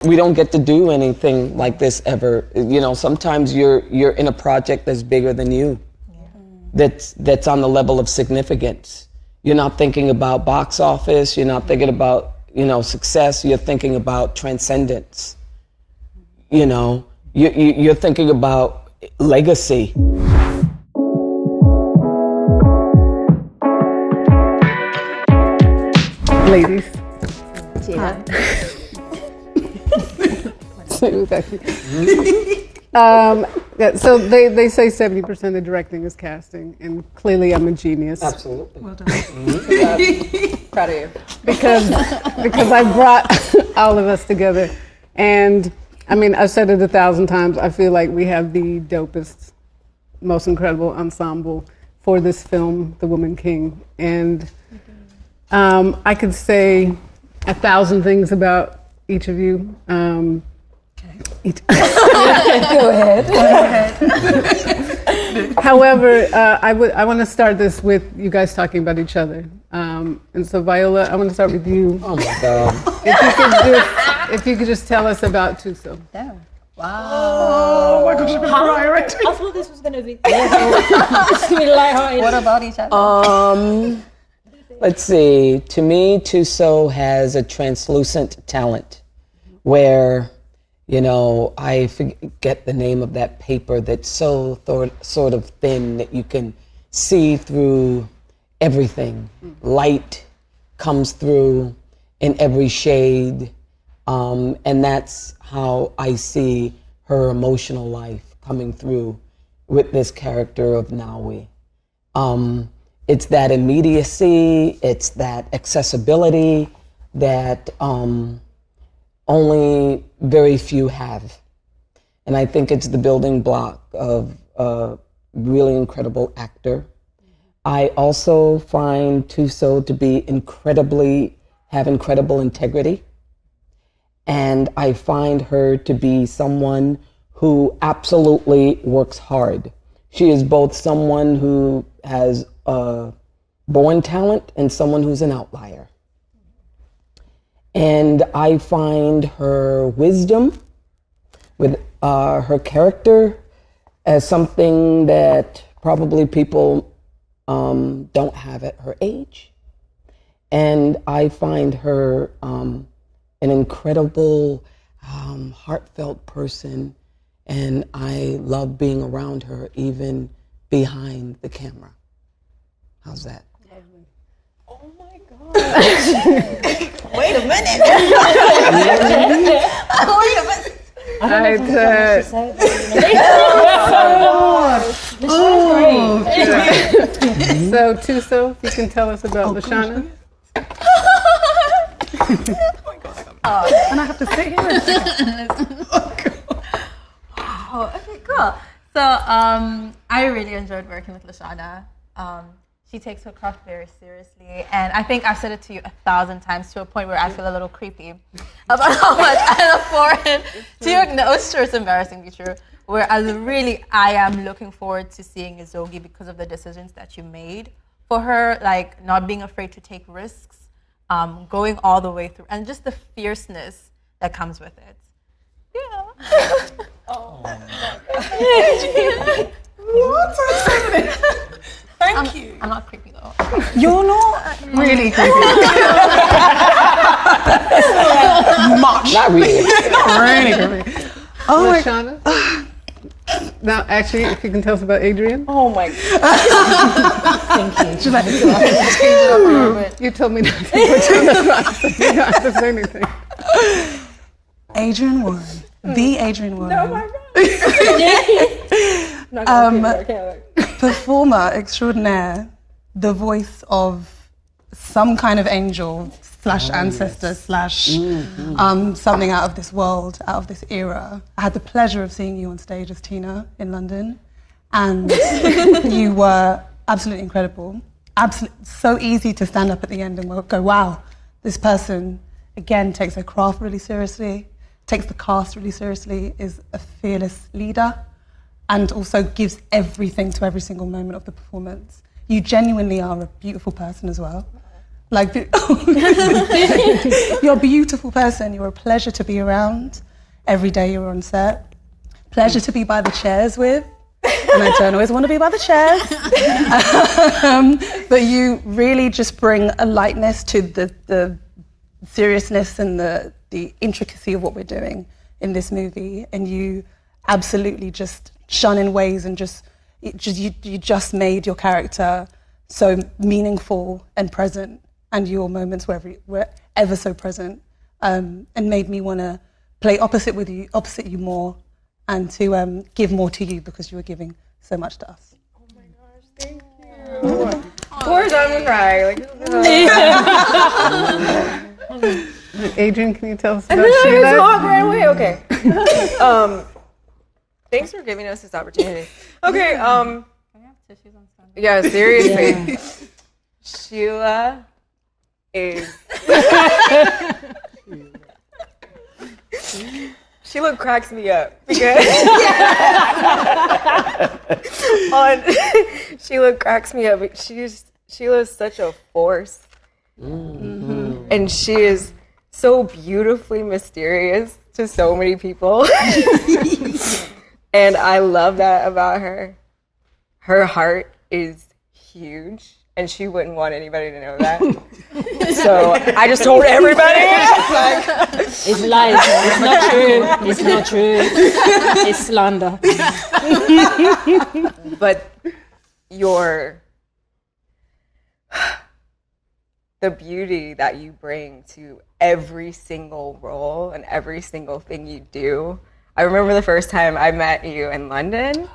We don't get to do anything like this ever. You know, sometimes you're in a project that's bigger than you. That's on the level of significance. You're not thinking about box office, you're not thinking about, you know, success, you're thinking about transcendence. You know, you're thinking about legacy. Ladies. Gina. So they say 70% of directing is casting, and clearly I'm a genius. Absolutely. Well done. Proud of you. Because I brought all of us together. And I mean, I've said it 1,000 times, I feel like we have the dopest, most incredible ensemble for this film, The Woman King. And I could say 1,000 things about each of you. Go ahead. However, I want to start this with you guys talking about each other. And so Viola, I want to start with you. Oh my God. If you could just tell us about Tuso. Yeah. Wow. Oh my gosh, I'm gonna cry already. I thought this was gonna be lighthearted. What about each other? Let's see. To me, Tuso has a translucent talent where, you know, I forget the name of that paper that's so sort of thin that you can see through everything. Light comes through in every shade. And that's how I see her emotional life coming through with this character of Nawi. It's that immediacy, it's that accessibility that only very few have. And I think it's the building block of a really incredible actor. I also find Tuso to be have incredible integrity. And I find her to be someone who absolutely works hard. She is both someone who has a born talent and someone who's an outlier. And I find her wisdom with her character as something that probably people don't have at her age. And I find her an incredible, heartfelt person, and I love being around her even behind the camera. How's that? Oh my God. Wait a minute. So Tuso, if you can tell us about Lashana. And I have to sit here and Okay, cool. So I really enjoyed working with Lashana. She takes her craft very seriously, and I think I've said it to you 1,000 times to a point where I feel a little creepy about how much I look forward to your. No, it's true. It's embarrassing to be true. Whereas I am looking forward to seeing Izogi because of the decisions that you made for her, like not being afraid to take risks, going all the way through, and just the fierceness that comes with it. Yeah. Oh. What? Thank you. I'm not creepy though. You're not really creepy. Much. Not really. Really creepy. Oh my God. Lashana. Now, actually, if you can tell us about Adrian. Oh my God. Thank you. Should I You told me not to put you on the spot, so you don't have to say anything. Adrian Warren. The Adrian Warren. Oh my God. Performer extraordinaire, the voice of some kind of angel / ancestor / something out of this world, out of this era. I had the pleasure of seeing you on stage as Tina in London, and you were absolutely incredible. So easy to stand up at the end and go, wow, this person, again, takes her craft really seriously, takes the cast really seriously, is a fearless leader, and also gives everything to every single moment of the performance. You genuinely are a beautiful person as well. Like, you're a beautiful person. You're a pleasure to be around. Every day you're on set. Pleasure to be by the chairs with. And I don't always want to be by the chairs. But you really just bring a lightness to the seriousness and the intricacy of what we're doing in this movie. And you absolutely just shone in ways and you just made your character so meaningful and present, and your moments were ever so present, and made me want to play opposite you more, and to give more to you because you were giving so much to us. Oh my gosh, thank you. Of course I'm gonna cry. Like, Adrian, can you tell us and about then I Sheila? just walk right away. Okay. Thanks for giving us this opportunity. Okay. Can we have tissues on standby? Yeah, seriously. Sheila is. Sheila cracks me up because Sheila cracks me up. Sheila is such a force, and she is so beautifully mysterious to so many people, and I love that about her. Her heart is huge, and she wouldn't want anybody to know that. So I just told everybody. It's lies. It's not true. It's not true. It's slander. But the beauty that you bring to every single role and every single thing you do. I remember the first time I met you in London,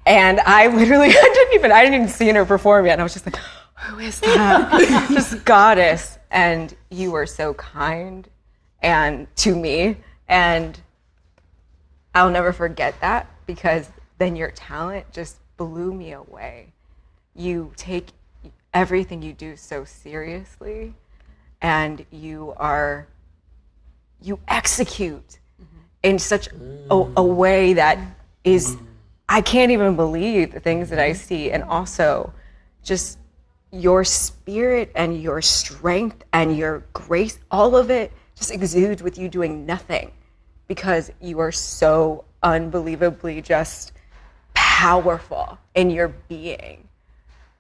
and I literally I didn't even see her perform yet, and I was just like, who is that? This goddess. And you were so kind and to me, and I'll never forget that, because then your talent just blew me away. You take everything you do so seriously, and you execute in such a way that is, I can't even believe the things that I see. And also just your spirit and your strength and your grace, all of it just exudes with you doing nothing, because you are so unbelievably just powerful in your being.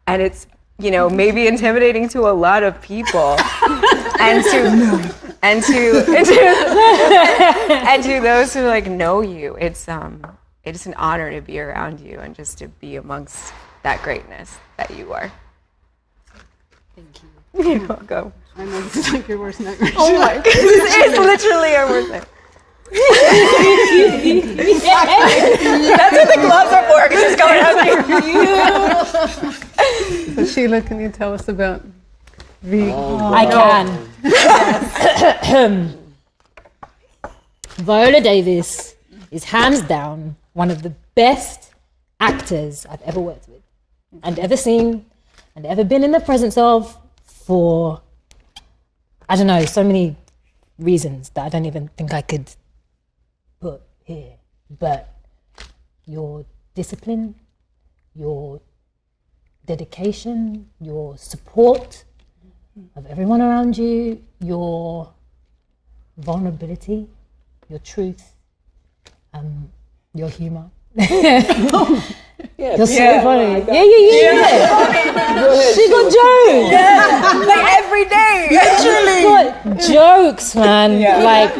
And it's, maybe intimidating to a lot of people, and to those who know you. It's an honor to be around you and just to be amongst that greatness that you are. Thank you. You're welcome. I know this is like your worst nightmare. Oh my goodness, it's literally our worst nightmare. That's what the gloves are for, because it's going out here. So Sheila, can you tell us about V? I can. Viola Davis is hands down one of the best actors I've ever worked with, and ever seen, and ever been in the presence of, for, I don't know, so many reasons that I don't even think I could put here. But your discipline, your dedication, your support of everyone around you, your vulnerability, your truth, your humor. You're so funny. Yeah. She got jokes. Like every day. Literally. Got jokes, man. Yeah. Like,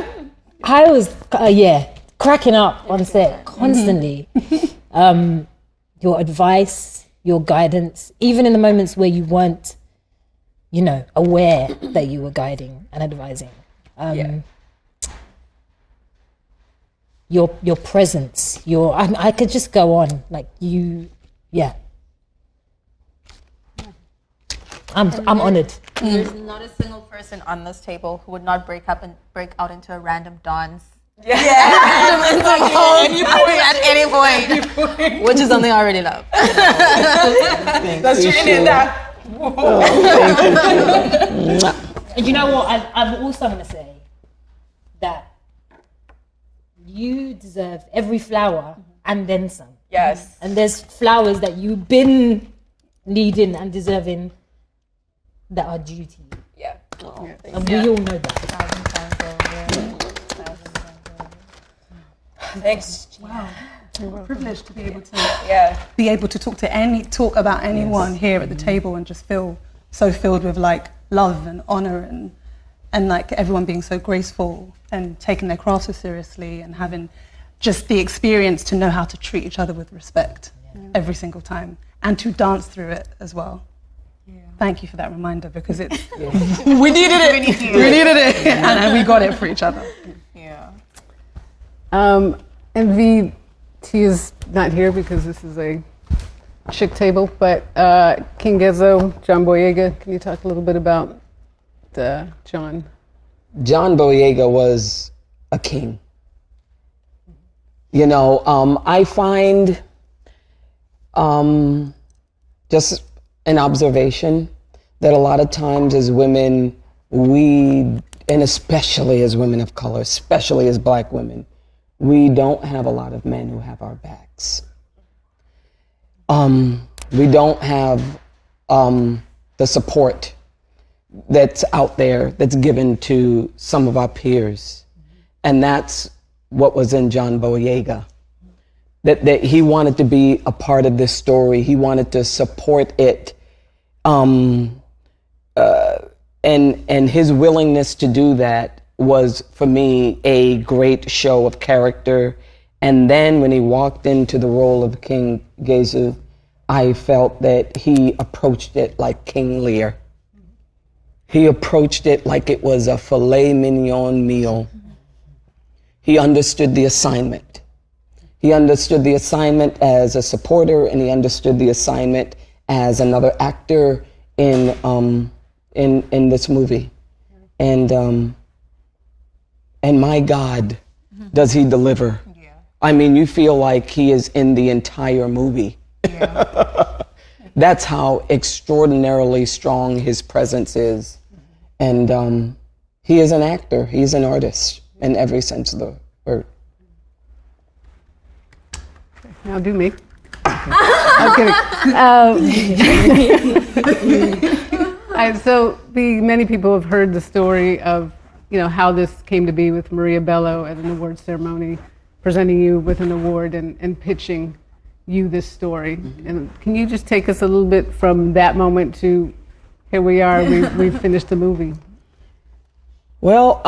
I was, cracking up on set constantly. Your advice, your guidance, even in the moments where you weren't, aware that you were guiding and advising. Your presence, I could just go on, I'm honored. There's not a single person on this table who would not break out into a random dance. At any point, which is something I already love. That's in that. And you know what? I'm also going to say that you deserve every flower and then some. Yes. And there's flowers that you've been needing and deserving that are due to you. And we all know that. Thanks. Wow. We're privileged to be able to talk about anyone here at the table and just feel so filled with like love and honor and like everyone being so graceful and taking their craft so seriously and having just the experience to know how to treat each other with respect every single time and to dance through it as well. Thank you for that reminder, because it's we needed it and we got it for each other. And VT is not here because this is a chick table, but King Gezo, John Boyega, can you talk a little bit about John? John Boyega was a king. You know, I find just an observation that a lot of times as women, and especially as women of color, especially as Black women, we don't have a lot of men who have our backs. We don't have the support that's out there that's given to some of our peers. And that's what was in John Boyega. That he wanted to be a part of this story. He wanted to support it. And his willingness to do that was, for me, a great show of character. And then when he walked into the role of King Gezo, I felt that he approached it like King Lear. He approached it like it was a filet mignon meal. He understood the assignment. He understood the assignment as a supporter, and he understood the assignment as another actor in this movie. And my God, does he deliver? Yeah. I mean, you feel like he is in the entire movie. Yeah. That's how extraordinarily strong his presence is. And he is an actor. He's an artist in every sense of the word. Now do me. I'm kidding. So many people have heard the story of, you know, how this came to be with Maria Bello at an award ceremony, presenting you with an award and pitching you this story. Mm-hmm. And can you just take us a little bit from that moment to here we are, we've finished the movie? Well,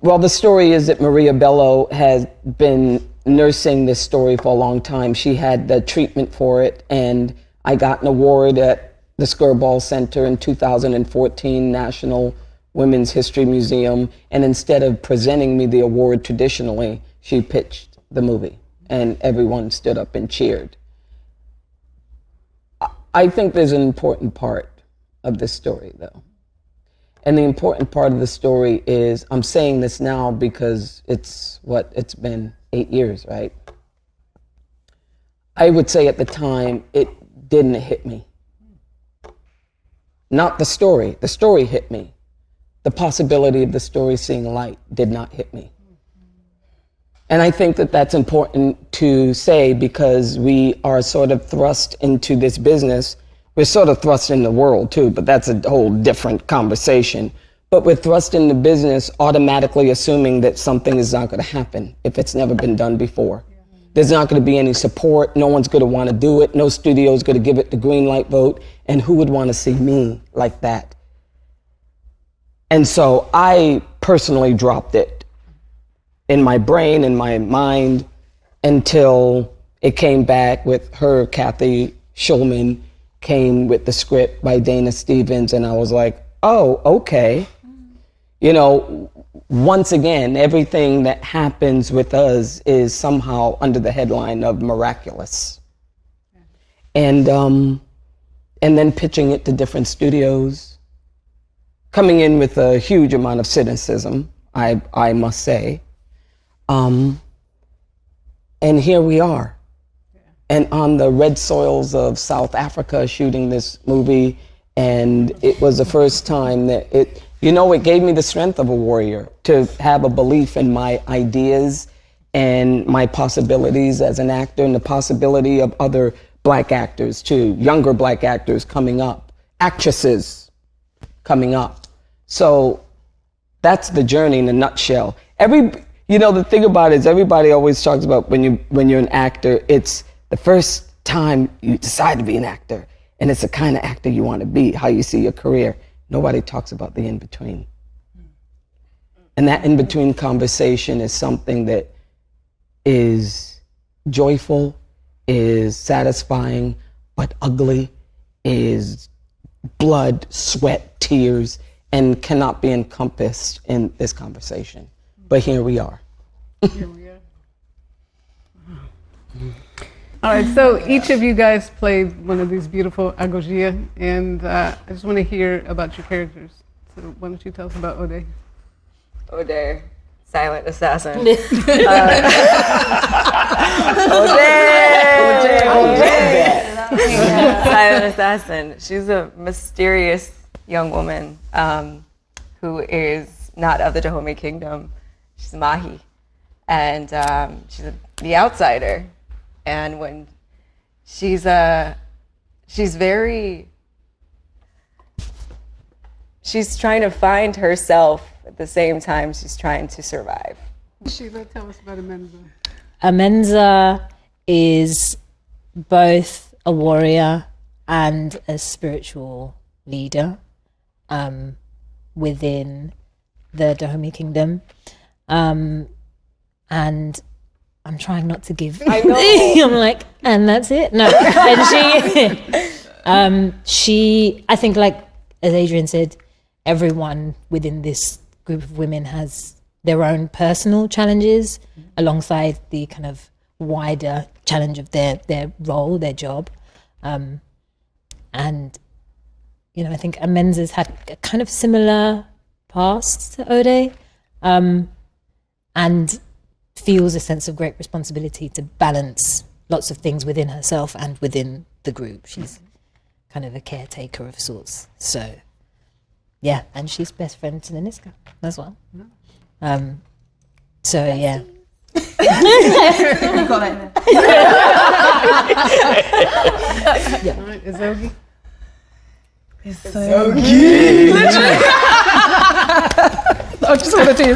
the story is that Maria Bello has been nursing this story for a long time. She had the treatment for it, and I got an award at the Skirball Center in 2014, National Women's History Museum, and instead of presenting me the award traditionally, she pitched the movie, and everyone stood up and cheered. I think there's an important part of this story, though. And the important part of the story is, I'm saying this now because it's been 8 years, right? I would say at the time, it didn't hit me. Not the story. The story hit me. The possibility of the story seeing light did not hit me. And I think that that's important to say because we are sort of thrust into this business. We're sort of thrust in the world too, but that's a whole different conversation. But we're thrust into business automatically assuming that something is not going to happen if it's never been done before. There's not going to be any support. No one's going to want to do it. No studio is going to give it the green light vote. And who would want to see me like that? And so I personally dropped it in my brain, in my mind, until it came back with her, Kathy Schulman, came with the script by Dana Stevens, and I was like, oh, okay. You know, once again, everything that happens with us is somehow under the headline of miraculous. And then pitching it to different studios, coming in with a huge amount of cynicism, I must say. And here we are. And on the red soils of South Africa shooting this movie, and it was the first time that it gave me the strength of a warrior to have a belief in my ideas and my possibilities as an actor and the possibility of other Black actors too, younger Black actors coming up, actresses coming up, So that's the journey in a nutshell. The thing about it is everybody always talks about when you're an actor, it's the first time you decide to be an actor, and it's the kind of actor you want to be, how you see your career. Nobody talks about the in-between. And that in-between conversation is something that is joyful, is satisfying, but ugly, is blood, sweat, tears, and cannot be encompassed in this conversation. But here we are. Here we are. All right, so each of you guys played one of these beautiful agogia, and I just want to hear about your characters. So why don't you tell us about Ode? Ode, silent assassin. Silent assassin. She's a mysterious young woman who is not of the Dahomey Kingdom. She's Mahi, and she's the outsider. And when she's trying to find herself at the same time she's trying to survive. Sheila, tell us about Amenza. Amenza is both a warrior and a spiritual leader within the Dahomey Kingdom. And I'm trying not to give. I know. I'm like, and that's it. No, and she. I think, like as Adrian said, everyone within this group of women has their own personal challenges alongside the kind of wider challenge of their role, their job, and I think Amenza's had a kind of similar past to Ode, and feels a sense of great responsibility to balance lots of things within herself and within the group. She's kind of a caretaker of sorts. So, yeah, and she's best friend to the Niska as well. So, yeah. We've got that in there. Yeah. All right, Izogi? I just wanted to.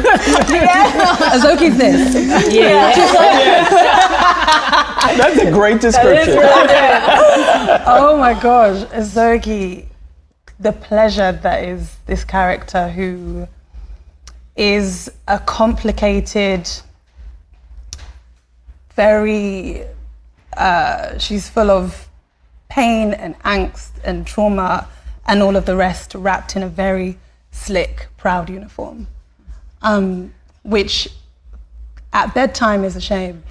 Azoki's this. Yeah. That's a great description. Oh my gosh, Azoki, the pleasure that is this character who is a complicated, very, she's full of pain and angst and trauma and all of the rest wrapped in a very slick, proud uniform. Which at bedtime is a shame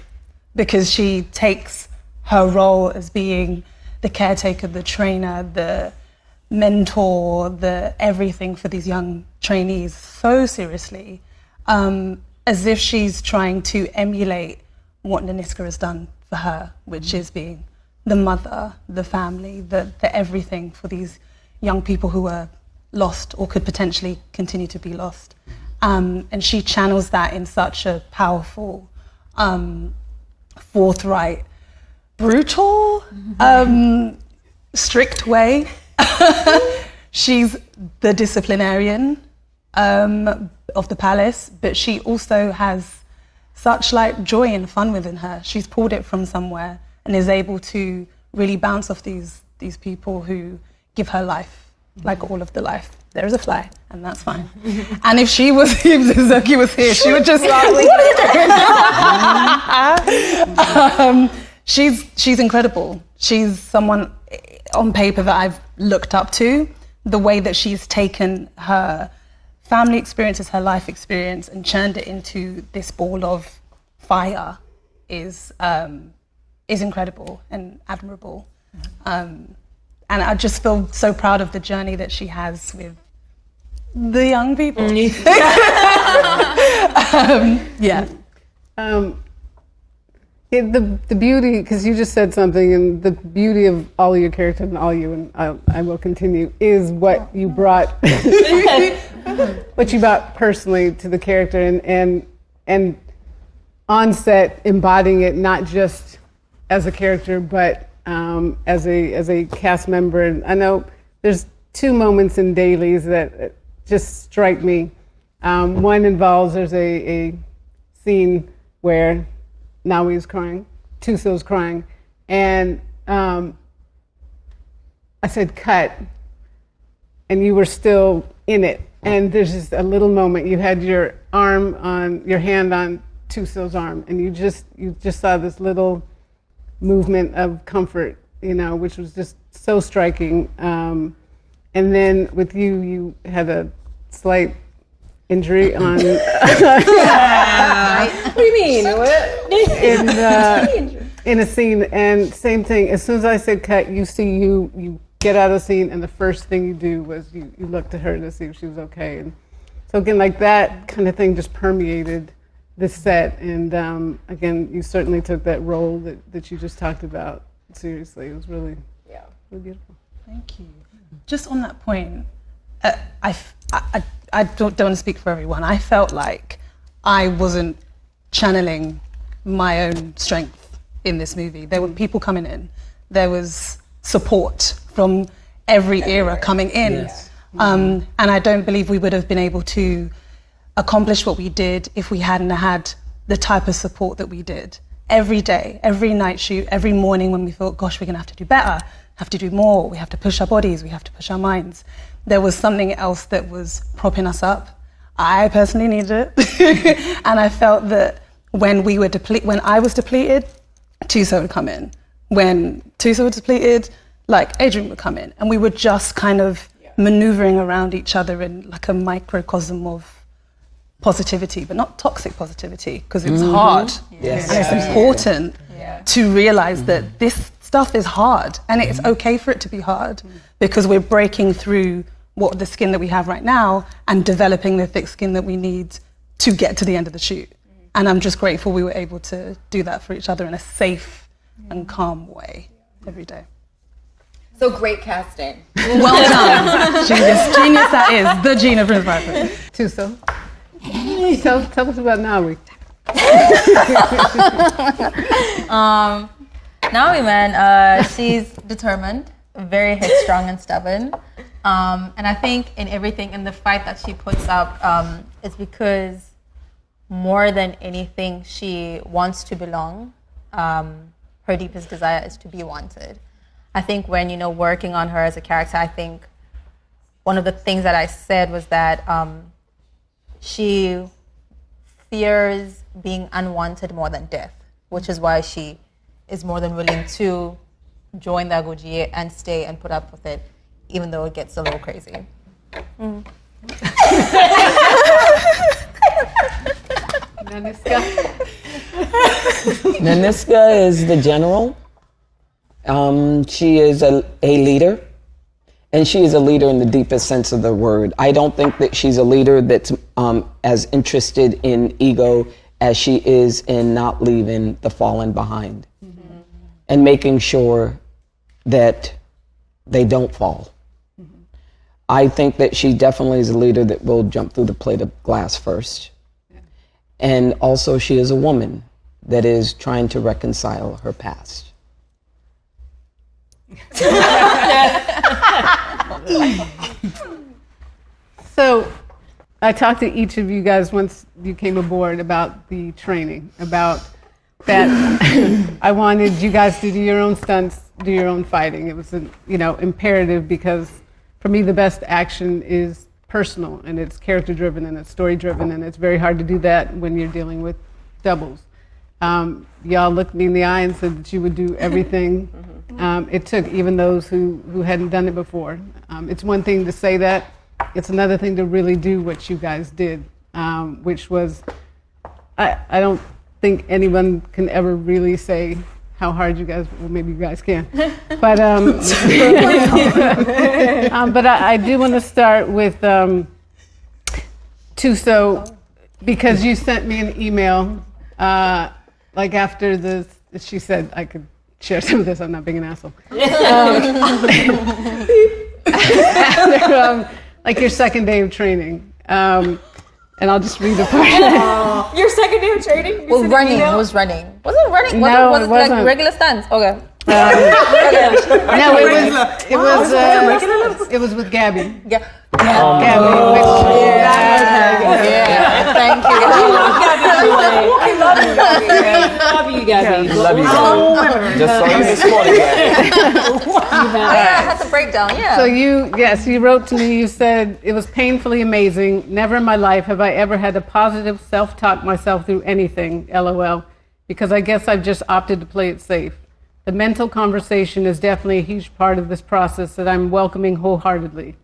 because she takes her role as being the caretaker, the trainer, the mentor, the everything for these young trainees so seriously, as if she's trying to emulate what Naniska has done for her, which is being the mother, the family, the everything for these young people who are lost or could potentially continue to be lost. And she channels that in such a powerful, forthright, brutal, strict way. She's the disciplinarian of the palace, but she also has such like joy and fun within her. She's pulled it from somewhere and is able to really bounce off these people who give her life, like all of the life. There is a fly, and that's fine. And if Zoki was here, she would just, what are you doing? She's incredible. She's someone on paper that I've looked up to. The way that she's taken her family experiences, her life experience, and churned it into this ball of fire is incredible and admirable. And I just feel so proud of the journey that she has with the young people. The beauty, because you just said something, and the beauty of all of your characters and all you, and I will continue, is what you brought, what you brought personally to the character, and on set embodying it not just as a character, but as a cast member. And I know there's two moments in Dailies that just strike me. One involves, there's a scene where Nawi's crying, Tuso's crying, and I said cut, and you were still in it. And there's just a little moment, you had your hand on Tuso's arm, and you just saw this little movement of comfort, which was just so striking. And then with you had a slight injury on. What do you mean? In a scene, and same thing. As soon as I said cut, you get out of the scene, and the first thing you do was you looked at her to see if she was okay. And so again, like that kind of thing just permeated this set. And again, you certainly took that role that you just talked about seriously. It was really beautiful. Thank you. Just on that point, I don't want to speak for everyone. I felt like I wasn't channeling my own strength in this movie. There were people coming in. There was support from every era coming in. Yes. And I don't believe we would have been able to accomplish what we did if we hadn't had the type of support that we did. Every day, every night shoot, every morning when we thought, gosh, we're gonna have to do better, have to do more, we have to push our bodies, we have to push our minds. There was something else that was propping us up. I personally needed it. And I felt that when I was depleted, Tuso would come in. When Tuso was depleted, like Adrian would come in. And we were just kind of maneuvering around each other in like a microcosm of positivity, but not toxic positivity, because it's hard. Yes. And it's important to realize that this stuff is hard, and it's okay for it to be hard, because we're breaking through the skin that we have right now and developing the thick skin that we need to get to the end of the shoot. And I'm just grateful we were able to do that for each other in a safe and calm way every day. So great casting. Well done. Genius that is, the Gina Prince Piper. Tuso, tell us about Nawi. Nawi, man, she's determined, very headstrong and stubborn. And I think in everything, in the fight that she puts up, it's because more than anything, she wants to belong. Her deepest desire is to be wanted. I think when, working on her as a character, I think one of the things that I said was that she fears being unwanted more than death, which is why she is more than willing to join the Aguji and stay and put up with it, even though it gets a little crazy. Naniska is the general. She is a leader, and she is a leader in the deepest sense of the word. I don't think that she's a leader that's as interested in ego as she is in not leaving the fallen behind and making sure that they don't fall. I think that she definitely is a leader that will jump through the plate of glass first. And also she is a woman that is trying to reconcile her past. So I talked to each of you guys once you came aboard about the training, about that I wanted you guys to do your own stunts, do your own fighting. It was imperative, because for me the best action is personal, and it's character driven, and it's story driven, and it's very hard to do that when you're dealing with doubles. Y'all looked me in the eye and said that you would do everything it took, even those who hadn't done it before. It's one thing to say that, it's another thing to really do what you guys did, which was, I don't think anyone can ever really say how hard you guys, well maybe you guys can, but but I do want to start with Tuso, because you sent me an email like after this, she said I could share some of this, I'm not being an asshole. After, like your second day of training. And I'll just read the part. Your second day of training? Well, running. It was running. Was it running? No, was it it wasn't. like regular stunts? Okay. No, it was with Gabby. Yeah. Thank you. Love you, Gabby. Love you, Gabby. Just saw you this morning, Gabby. I had to break down. Yeah. So you wrote to me, you said, it was painfully amazing. Never in my life have I ever had a positive self-talk myself through anything, LOL, because I guess I've just opted to play it safe. The mental conversation is definitely a huge part of this process that I'm welcoming wholeheartedly.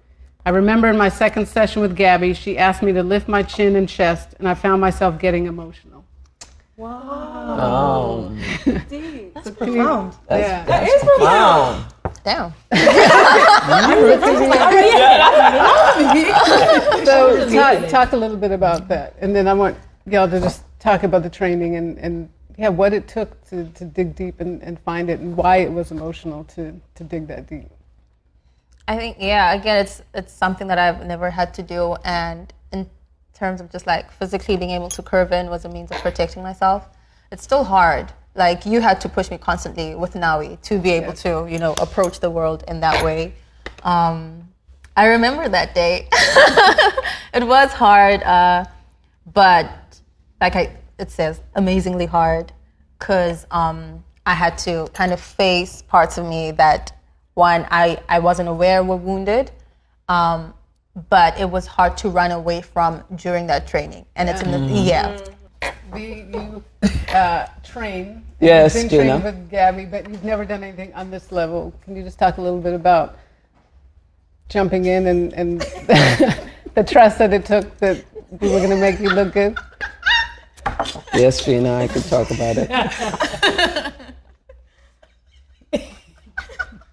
I remember in my second session with Gabby, she asked me to lift my chin and chest, and I found myself getting emotional. Wow. That's profound. That is profound. Damn. So talk a little bit about that, and then I want y'all to just talk about the training and what it took to dig deep and find it, and why it was emotional to dig that deep. I think, again, it's something that I've never had to do, and in terms of just like physically being able to curve in was a means of protecting myself. It's still hard. Like, you had to push me constantly with Nawi to be able to, approach the world in that way. I remember that day. It was hard, but like it says, amazingly hard, because I had to kind of face parts of me that, one, I wasn't aware were wounded, but it was hard to run away from during that training. And it's in the, You train. Yes, you've been Gina. trained with Gabby, but you've never done anything on this level. Can you just talk a little bit about jumping in and the trust that it took that we were going to make you look good? Yes, Gina, I could talk about it.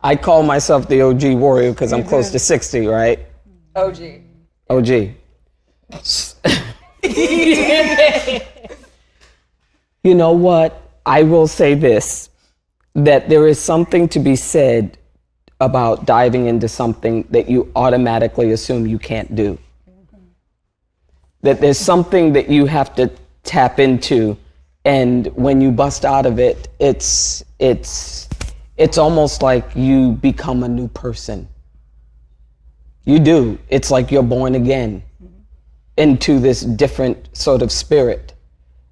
I call myself the OG warrior because I'm close to 60, right? OG. You know what? I will say this, that there is something to be said about diving into something that you automatically assume you can't do. That there's something that you have to tap into, and when you bust out of it, it's almost like you become a new person. You do. It's like you're born again into this different sort of spirit.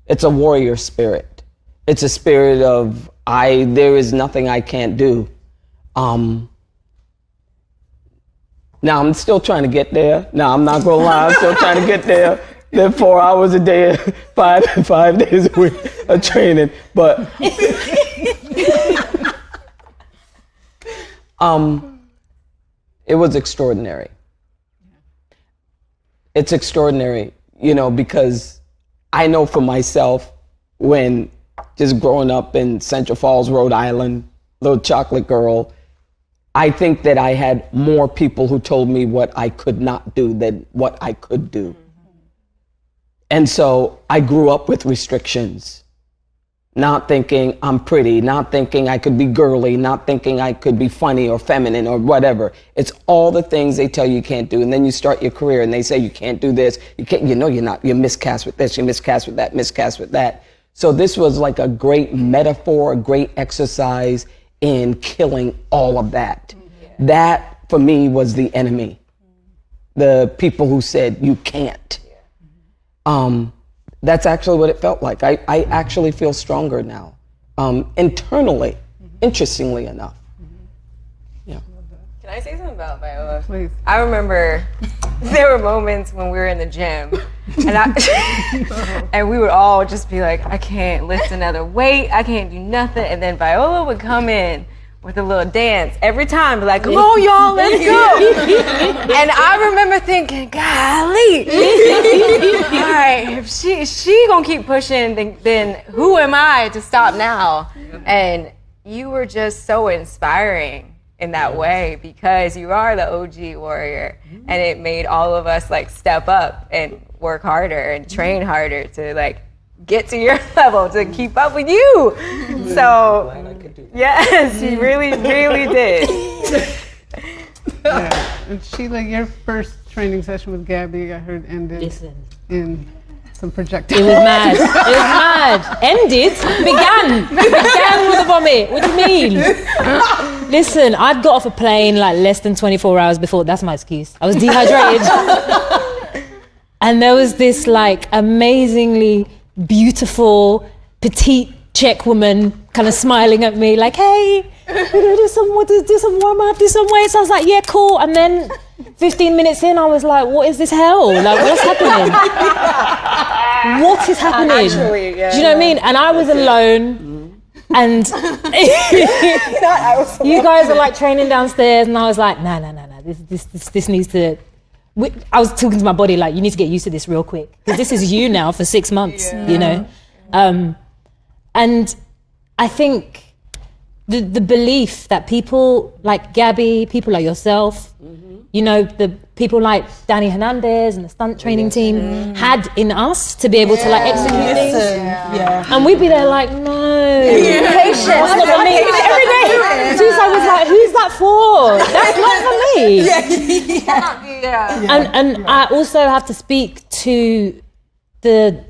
It's a warrior spirit. It's a spirit of, there is nothing I can't do. Now I'm still trying to get there. Now I'm not gonna lie, I'm still trying to get there. They're 4 hours a day, five days a week of training. But it was extraordinary. It's extraordinary, because I know for myself, when just growing up in Central Falls, Rhode Island, little chocolate girl, I think that I had more people who told me what I could not do than what I could do. And so I grew up with restrictions, not thinking I'm pretty, not thinking I could be girly, not thinking I could be funny or feminine or whatever. It's all the things they tell you can't do. And then you start your career and they say you can't do this. You can't, you're not, you're miscast with this, you're miscast with that, miscast with that. So this was like a great metaphor, a great exercise in killing all of that. That for me was the enemy. The people who said you can't. That's actually what it felt like. I actually feel stronger now, internally, interestingly enough. Yeah. Can I say something about Viola? Please. I remember there were moments when we were in the gym and we would all just be like, I can't lift another weight, I can't do nothing. And then Viola would come in with a little dance every time, be like, come on, y'all, let's go. And I remember thinking, golly, all right, if she gonna keep pushing, then who am I to stop now? And you were just so inspiring in that way, because you are the OG warrior, and it made all of us like step up and work harder and train harder to like get to your level, to keep up with you. So yes, you really, really did. Yeah. And Sheila, your first training session with Gabby, I heard, ended in some projectile. It was mad. It was mad. Ended? Began with a vomit. What do you mean? Listen, I'd got off a plane like less than 24 hours before. That's my excuse. I was dehydrated. And there was this like amazingly beautiful, petite Czech woman kind of smiling at me like, hey, do some warm up, do some weights. I was like, yeah, cool. And then 15 minutes in, I was like, what is this hell? Like, what's happening? What is happening? Actually, yeah. Do you know what I mean? And I was alone. And you guys are like training downstairs, and I was like, no. This needs to. I was talking to my body like, you need to get used to this real quick, because this is you now for 6 months, you know. And I think the belief that people like Gabby, people like yourself, you know, the people like Danny Hernandez and the stunt training team had in us to be able to like execute things. And we'd be there like, no, patience, that's not for me. Every day, Tuesday was like, who's that for? That's not for me. And I also have to speak to the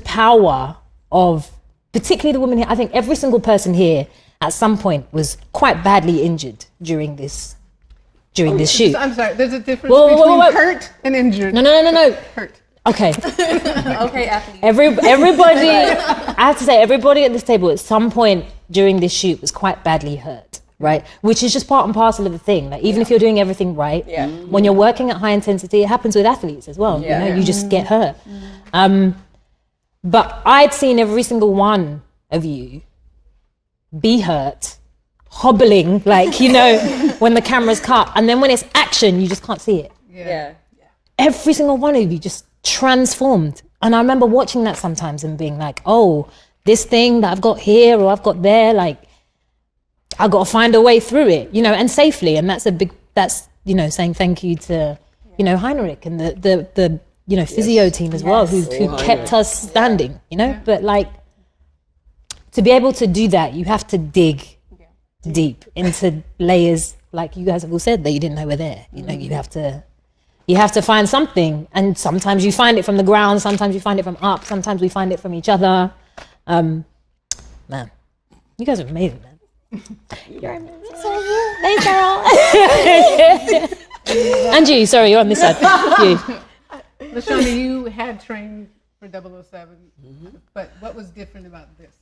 power of particularly the women here. I think every single person here at some point was quite badly injured during this shoot. I'm sorry, there's a difference between hurt and injured. No. Hurt. Okay. Okay, athlete. Everybody, I have to say, everybody at this table at some point during this shoot was quite badly hurt, right? Which is just part and parcel of the thing. Like, even if you're doing everything right, when you're working at high intensity, it happens with athletes as well. You know, you just get hurt. But I'd seen every single one of you be hurt, hobbling, like, you know, when the camera's cut, and then when it's action, you just can't see it. Every single one of you just transformed. And I remember watching that sometimes and being like, oh, this thing that I've got here or I've got there, like, I've got to find a way through it, you know, and safely. And that's you know, saying thank you to, you know, Heinrich and the you know, physio team as well, who kept us standing, you know. But like, to be able to do that, you have to dig deep into layers, like you guys have all said, that you didn't know were there. You know, you have to find something, and sometimes you find it from the ground, sometimes you find it from up, sometimes we find it from each other. Man, you guys are amazing, man. You're amazing. Thanks, Carol. Angie, sorry, you're on this side. You. LaShawna, you had trained for 007, but what was different about this?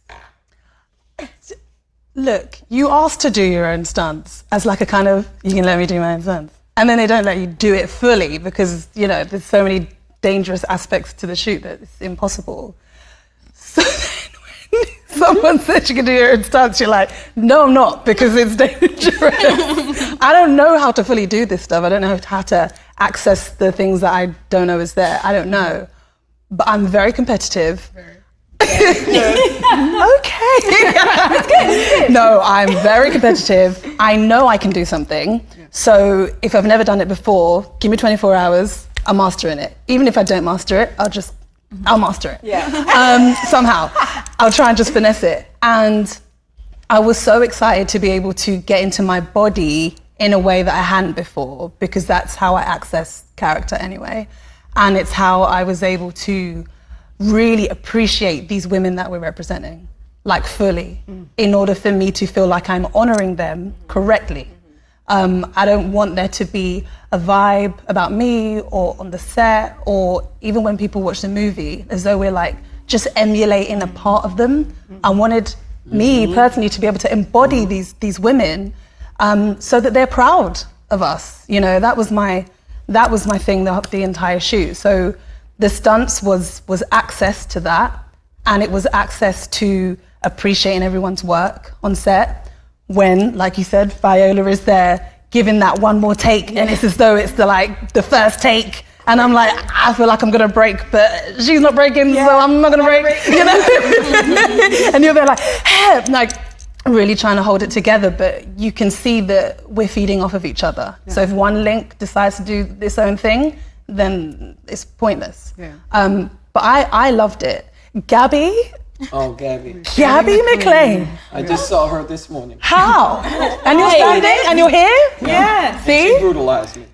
Look, you asked to do your own stunts as like a kind of, you can let me do my own stunts. And then they don't let you do it fully because, you know, there's so many dangerous aspects to the shoot that it's impossible. So then when someone said you can do your own stunts, you're like, no, I'm not, because it's dangerous. I don't know how to fully do this stuff. I don't know how to access the things that I don't know is there. I don't know. But I'm very competitive. Okay. No, I'm very competitive. I know I can do something. So if I've never done it before, give me 24 hours, I'm mastering it. Even if I don't master it, I'll master it. Somehow. I'll try and just finesse it. And I was so excited to be able to get into my body in a way that I hadn't before, because that's how I access character anyway. And it's how I was able to really appreciate these women that we're representing, like fully, in order for me to feel like I'm honoring them correctly. I don't want there to be a vibe about me or on the set, or even when people watch the movie, as though we're like just emulating a part of them. I wanted me personally to be able to embody these women, so that they're proud of us. You know, that was my thing the entire shoot. So the stunts was access to that, and it was access to appreciating everyone's work on set. When, like you said, Viola is there giving that one more take, and it's as though it's the first take, and I'm like, I feel like I'm gonna break, but she's not breaking, so I'm not gonna break, you know? And you're there like, hey, like really trying to hold it together, but you can see that we're feeding off of each other. So if one link decides to do its own thing, then it's pointless. But I loved it. Gabby McLean. I just saw her this morning. How? And you're standing and you're here? Yeah. See? She brutalized me.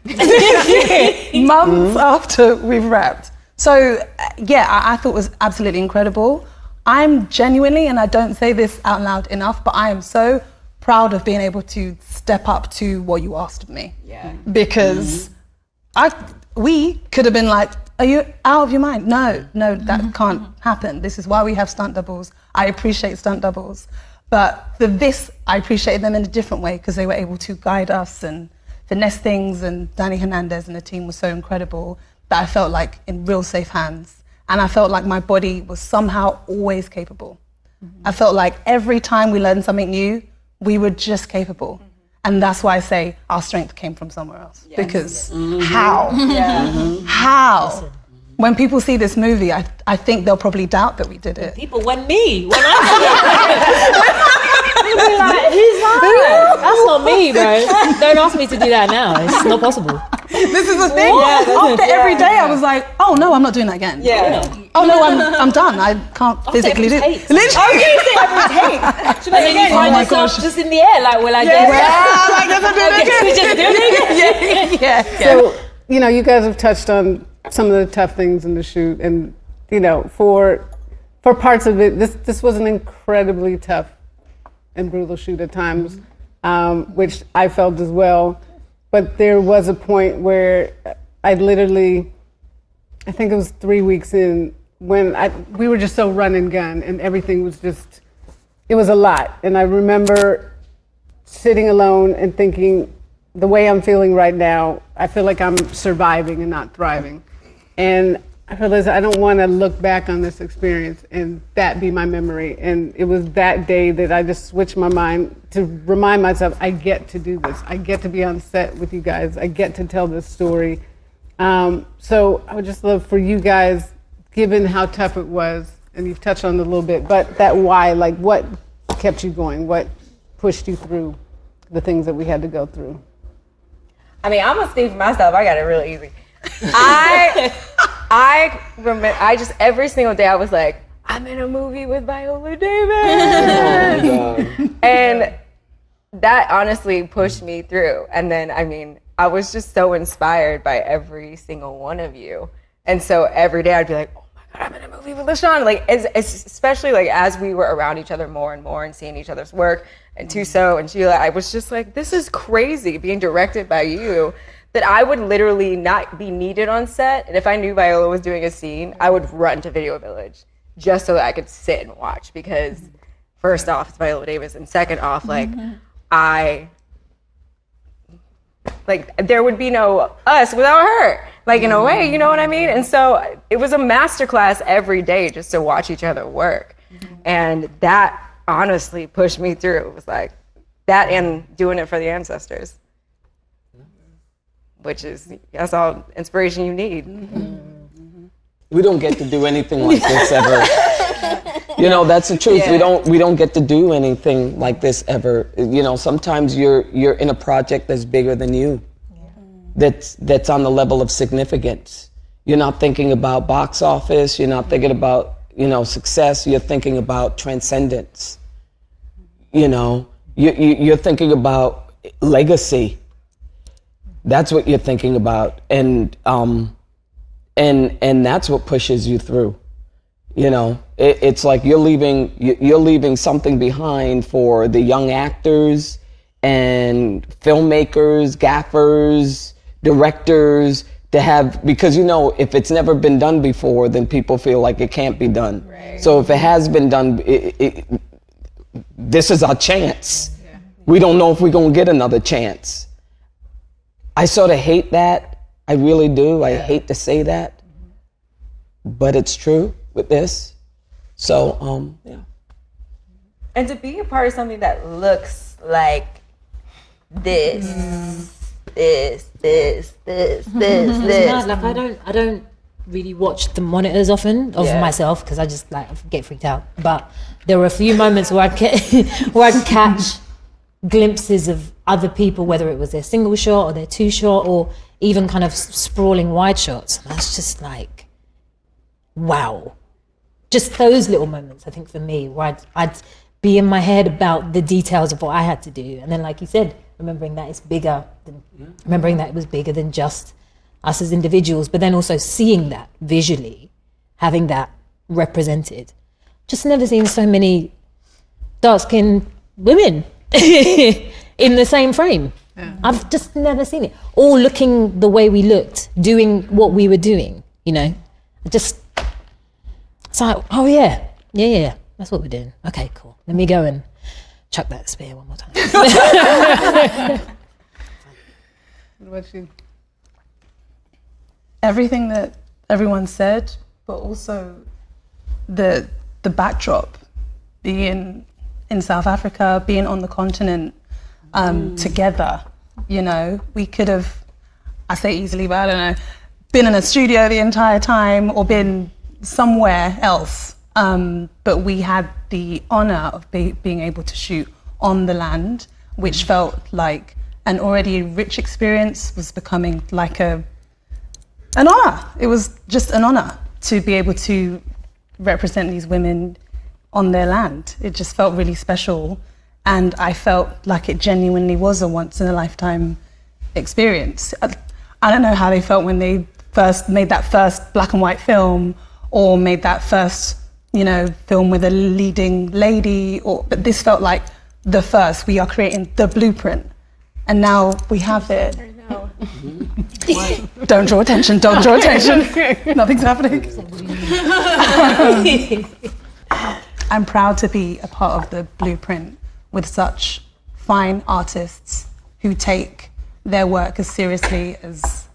Months after we've wrapped. So I thought it was absolutely incredible. I'm genuinely, and I don't say this out loud enough, but I am so proud of being able to step up to what you asked of me. Yeah. Because we could have been like, are you out of your mind? No, that can't happen. This is why we have stunt doubles. I appreciate stunt doubles. But for this, I appreciated them in a different way because they were able to guide us and finesse things, and Danny Hernandez and the team was so incredible that I felt like in real safe hands. And I felt like my body was somehow always capable. I felt like every time we learned something new, we were just capable. And that's why I say our strength came from somewhere else. Yes. Because how? How? When people see this movie, I think they'll probably doubt that we did it. People, when I did it, people be like, who's that? That's not me, bro. Don't ask me to do that now. It's not possible. This is the thing. After every day, I was like, oh no, I'm not doing that again. Oh no, I'm done. I can't physically do it. Literally. I was going to say every take. Should I you find yourself just in the air? Like, will I get we just do it again? So, you know, you guys have touched on some of the tough things in the shoot, and you know, for parts of it, this was an incredibly tough and brutal shoot at times, which I felt as well. But there was a point where I literally, I think it was 3 weeks in, when we were just so run and gun, and everything was just, it was a lot. And I remember sitting alone and thinking, the way I'm feeling right now, I feel like I'm surviving and not thriving. And I realized I don't want to look back on this experience and that be my memory. And it was that day that I just switched my mind to remind myself, I get to do this. I get to be on set with you guys. I get to tell this story. So I would just love for you guys, given how tough it was, and you've touched on it a little bit, but that why, like what kept you going? What pushed you through the things that we had to go through? I mean, I'm gonna speak for myself. I got it real easy. I remember, every single day I was like, I'm in a movie with Viola Davis. And that honestly pushed me through. And then, I mean, I was just so inspired by every single one of you. And so every day I'd be like, oh my God, I'm in a movie with LaShawn. Like, especially like as we were around each other more and more and seeing each other's work, and Tuso and Sheila, I was just like, this is crazy being directed by you, that I would literally not be needed on set. And if I knew Viola was doing a scene, I would run to Video Village just so that I could sit and watch, because first off, it's Viola Davis, and second off, like, there would be no us without her, like, in a way, you know what I mean? And so it was a masterclass every day just to watch each other work. And that honestly pushed me through. It was like that, and doing it for the ancestors, which is, that's all inspiration you need. We don't get to do anything like this ever. You know, that's the truth. We don't get to do anything like this ever. You know, sometimes you're in a project that's bigger than you. That's on the level of significance. You're not thinking about box office, you're not thinking about, you know, success, you're thinking about transcendence. You know, you're thinking about legacy. That's what you're thinking about, and that's what pushes you through. You know, it's like you're leaving something behind for the young actors and filmmakers, gaffers, directors to have, because, you know, if it's never been done before, then people feel like it can't be done. Right. So if it has been done, this is our chance. Yeah. We don't know if we're gonna get another chance. I sort of hate that. I really do. I hate to say that, but it's true with this. So, yeah. And to be a part of something that looks like this. Like, I don't really watch the monitors often of myself, because I just like get freaked out. But there were a few moments where I'd catch glimpses of other people, whether it was their single shot or their two shot, or even kind of sprawling wide shots. And that's just like, wow. Just those little moments, I think, for me, where I'd be in my head about the details of what I had to do. And then, like you said, remembering that it was bigger than just us as individuals, but then also seeing that visually, having that represented. Just never seen so many dark-skinned women in the same frame. I've just never seen it. All looking the way we looked, doing what we were doing, you know. Just, it's like, oh yeah, that's what we're doing. Okay, cool. Let me go and chuck that spear one more time. What about you? Everything that everyone said, but also the backdrop, being in South Africa, being on the continent together, you know, we could have, I say easily, but I don't know, been in a studio the entire time or been somewhere else. But we had the honor of being able to shoot on the land, which felt like an already rich experience was becoming like an honor. It was just an honor to be able to represent these women on their land. It just felt really special. And I felt like it genuinely was a once in a lifetime experience. I don't know how they felt when they first made that first black and white film or made that first, you know, film with a leading lady, but this felt like the first. We are creating the blueprint. And now we have it. I know. Don't draw attention, don't draw attention. Nothing's happening. I'm proud to be a part of the blueprint with such fine artists who take their work as seriously as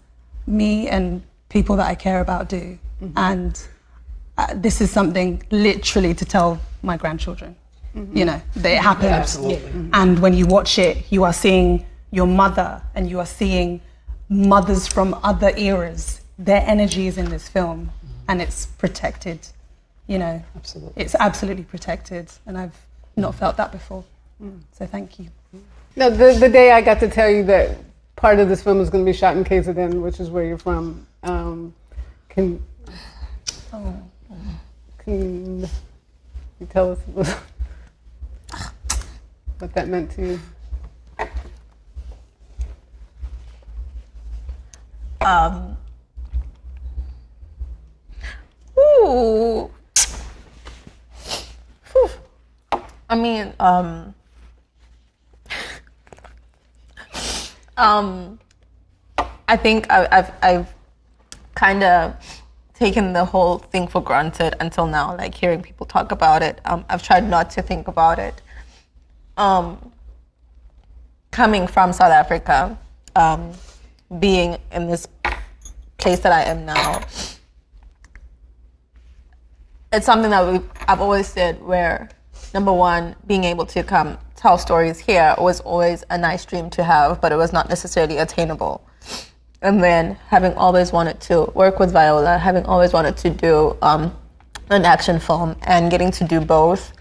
me and people that I care about do. And this is something literally to tell my grandchildren. You know, that it happened. Yeah, absolutely. And when you watch it, you are seeing your mother and you are seeing mothers from other eras. Their energy is in this film and it's protected, you know. Absolutely. It's absolutely protected and I've not felt that before. So thank you. No, the day I got to tell you that part of this film is going to be shot in KZN, which is where you're from, can you tell us what that meant to you? Ooh. Whew. I mean, I think I've kind of taken the whole thing for granted until now, like hearing people talk about it. I've tried not to think about it. Coming from South Africa, being in this place that I am now, it's something that I've always said where, number one, being able to come tell stories here was always a nice dream to have, but it was not necessarily attainable. And then having always wanted to work with Viola, having always wanted to do an action film and getting to do both,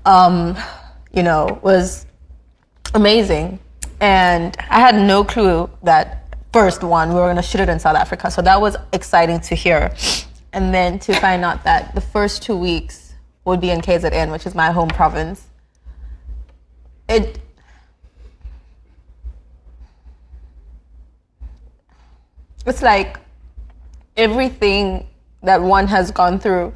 you know, was amazing. And I had no clue that first one, we were gonna shoot it in South Africa. So that was exciting to hear. And then to find out that the first 2 weeks would be in KZN, which is my home province. It's like everything that one has gone through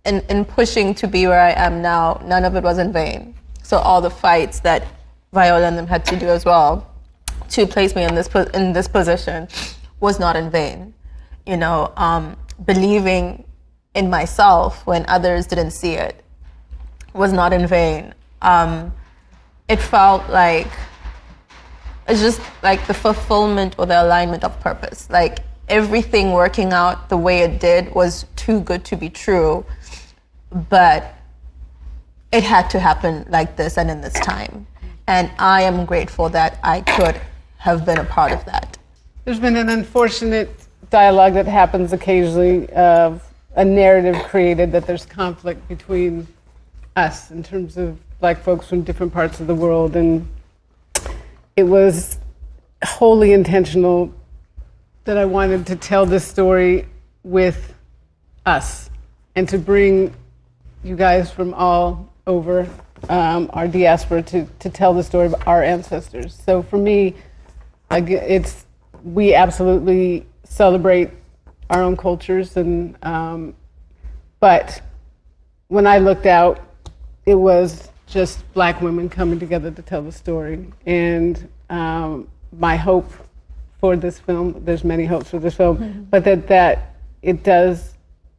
in pushing to be where I am now, none of it was in vain. So all the fights that Viola and them had to do as well to place me in this position was not in vain. You know, believing in myself when others didn't see it was not in vain. It felt like it's just like the fulfillment or the alignment of purpose. Like everything working out the way it did was too good to be true, but it had to happen like this and in this time. And I am grateful that I could have been a part of that. There's been an unfortunate dialogue that happens occasionally of a narrative created that there's conflict between us in terms of Black folks from different parts of the world, and it was wholly intentional that I wanted to tell this story with us and to bring you guys from all over our diaspora to tell the story of our ancestors. So for me, we absolutely celebrate our own cultures, and but when I looked out it was just Black women coming together to tell the story. And my hope for this film, there's many hopes for this film, but that it does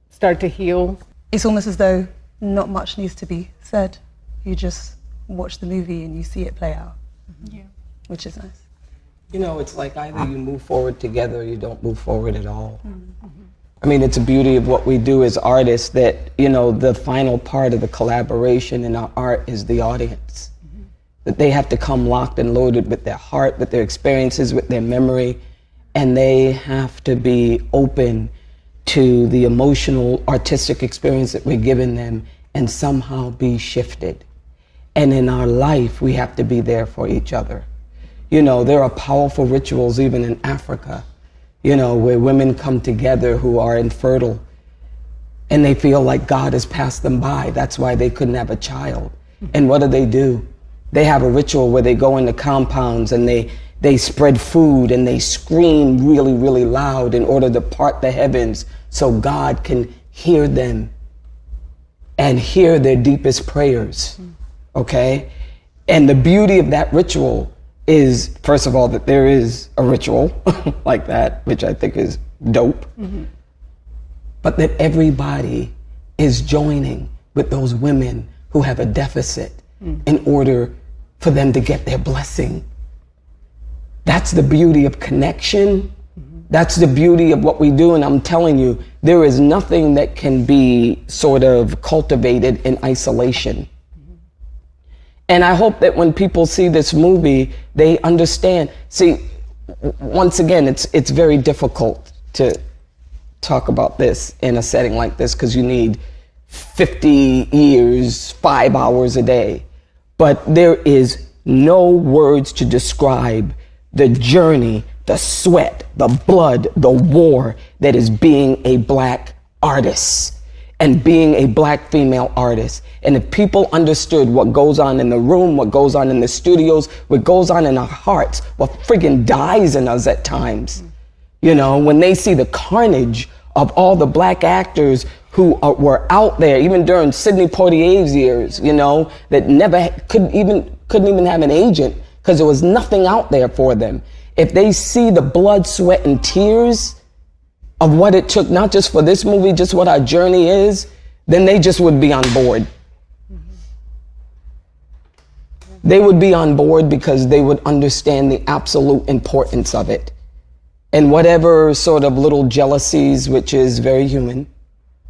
start to heal. It's almost as though not much needs to be said. You just watch the movie and you see it play out, which is nice. You know, it's like either you move forward together or you don't move forward at all. I mean, it's a beauty of what we do as artists that, you know, the final part of the collaboration in our art is the audience. That they have to come locked and loaded with their heart, with their experiences, with their memory, and they have to be open to the emotional, artistic experience that we're giving them and somehow be shifted. And in our life, we have to be there for each other. You know, there are powerful rituals even in Africa, you know, where women come together who are infertile and they feel like God has passed them by. That's why they couldn't have a child. And what do? They have a ritual where they go into compounds and they spread food and they scream really, really loud in order to part the heavens so God can hear them and hear their deepest prayers, okay? And the beauty of that ritual is, first of all, that there is a ritual like that, which I think is dope, but that everybody is joining with those women who have a deficit in order for them to get their blessing. That's the beauty of connection. That's the beauty of what we do. And I'm telling you, there is nothing that can be sort of cultivated in isolation. And I hope that when people see this movie, they understand. See, once again, it's very difficult to talk about this in a setting like this because you need 50 ears, 5 hours a day. But there is no words to describe the journey, the sweat, the blood, the war that is being a Black artist and being a Black female artist. And if people understood what goes on in the room, what goes on in the studios, what goes on in our hearts, what friggin' dies in us at times, you know, when they see the carnage of all the Black actors who were out there, even during Sidney Poitier's years, you know, that never couldn't even have an agent because there was nothing out there for them. If they see the blood, sweat, and tears of what it took, not just for this movie, just what our journey is, then they just would be on board. They would be on board because they would understand the absolute importance of it. And whatever sort of little jealousies, which is very human,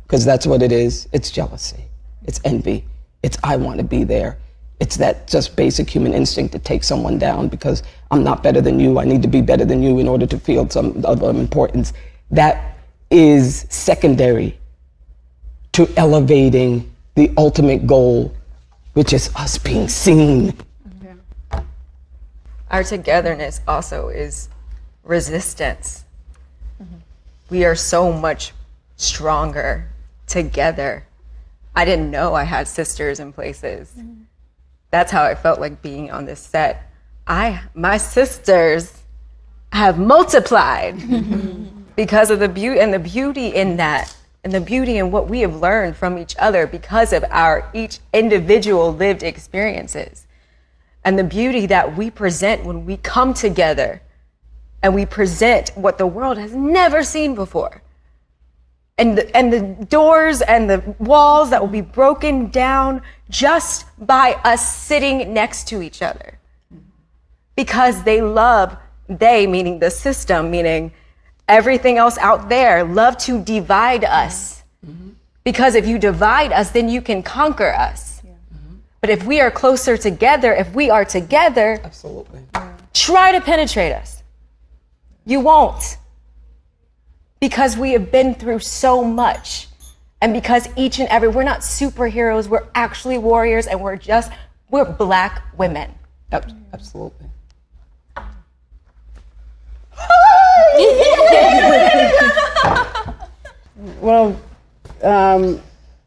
because that's what it is, it's jealousy, it's envy, it's I want to be there. It's that just basic human instinct to take someone down because I'm not better than you, I need to be better than you in order to feel some of importance. That is secondary to elevating the ultimate goal, which is us being seen. Our togetherness also is resistance. We are so much stronger together. I didn't know I had sisters in places. That's how I felt like being on this set. My sisters have multiplied because of the beauty in that, and the beauty in what we have learned from each other because of our each individual lived experiences. And the beauty that we present when we come together and we present what the world has never seen before. And the doors and the walls that will be broken down just by us sitting next to each other. Because they, meaning the system, meaning everything else out there, love to divide us. Because if you divide us, then you can conquer us. But if we are closer together, if we are together, Absolutely. Try to penetrate us. You won't. Because we have been through so much. And because we're not superheroes, we're actually warriors, and we're Black women. Absolutely. Well,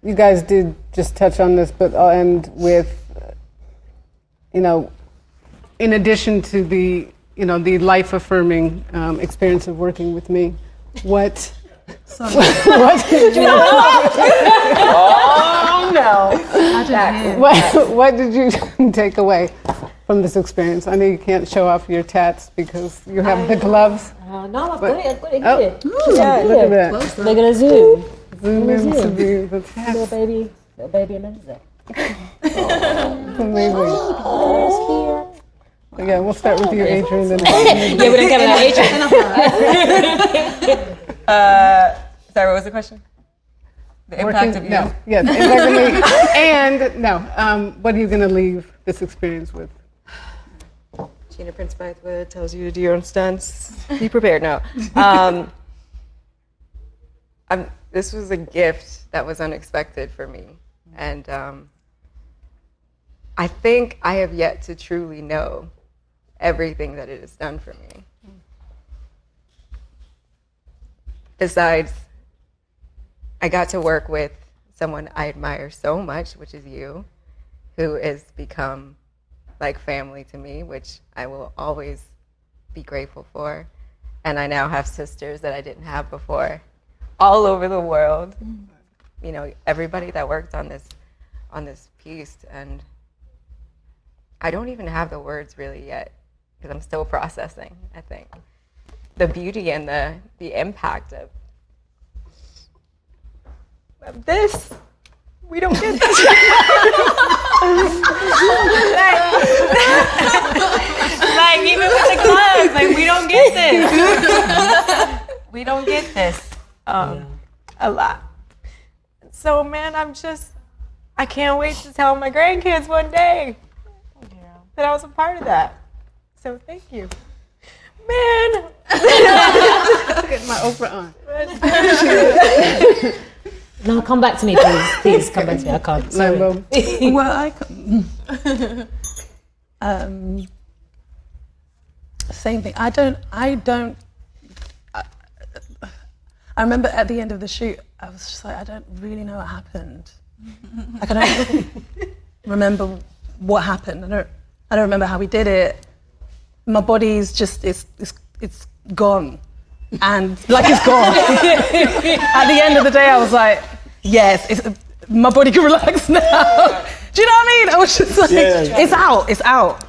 you guys did just touch on this, but I'll end with, in addition to the life-affirming experience of working with me, what? Sorry. Oh no! I What did you take away from this experience? I know you can't show off your tats because you have the gloves. No, I've got it. Look at that. Look at the zoom. Zoom in to the Little tats. baby Amanda. It's amazing. Yeah, we'll start with you, Adrian. Then Yeah, we don't get Adrian. Sorry, what was the question? The impact of you. No, yes, exactly. And no, what are you going to leave this experience with? Gina Prince Bythewood tells you to do your own stunts. Be prepared. No. This was a gift that was unexpected for me. And I think I have yet to truly know everything that it has done for me. Besides, I got to work with someone I admire so much, which is you, who has become like family to me, which I will always be grateful for. And I now have sisters that I didn't have before, all over the world. You know, everybody that worked on this piece, and I don't even have the words really yet, because I'm still processing, I think. The beauty and the impact of this. We don't get this. like even with the gloves, like we don't get this. We don't get this a lot. So man, I can't wait to tell my grandkids one day that I was a part of that. So thank you. Man. Get my Oprah on. No, come back to me, please. Please come back to me. I can't. Sorry. Well, same thing. I remember at the end of the shoot, I was just like, I don't really know what happened. Like, I don't remember what happened. I don't remember how we did it. My body's just, it's gone. And like it's gone. At the end of the day, I was like, yes, my body can relax now. Do you know what I mean? I was just like, it's out.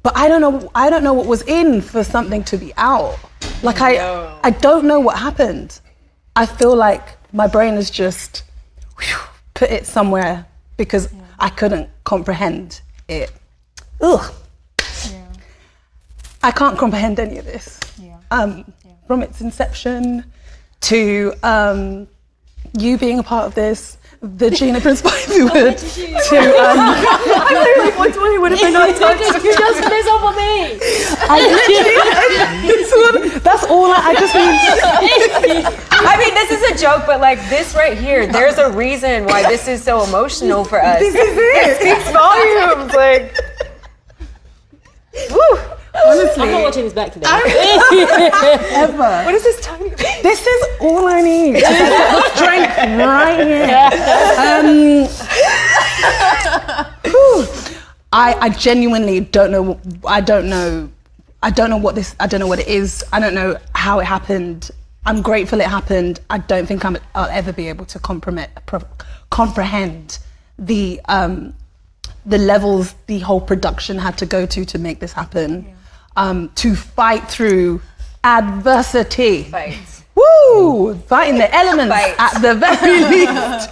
But I don't know what was in for something to be out. Like I don't know what happened. I feel like my brain has just put it somewhere because I couldn't comprehend it. Ugh. Yeah. I can't comprehend any of this. From its inception to you being a part of this, the Gina Prince Bythewood to I'm like, what if I not touched? You just piss off on me. That's all I just mean. I mean, this is a joke, but like this right here, there's a reason why this is so emotional for us. This is it. It speaks volumes. Like, woo. Honestly, I'm not watching this back today. Ever. What is this tiny thing? This is all I need. Drink right here. I genuinely don't know. I don't know what it is. I don't know how it happened. I'm grateful it happened. I don't think I'll ever be able to comprehend the levels the whole production had to go to make this happen. To fight through adversity. Woo! Fighting the elements at the very least.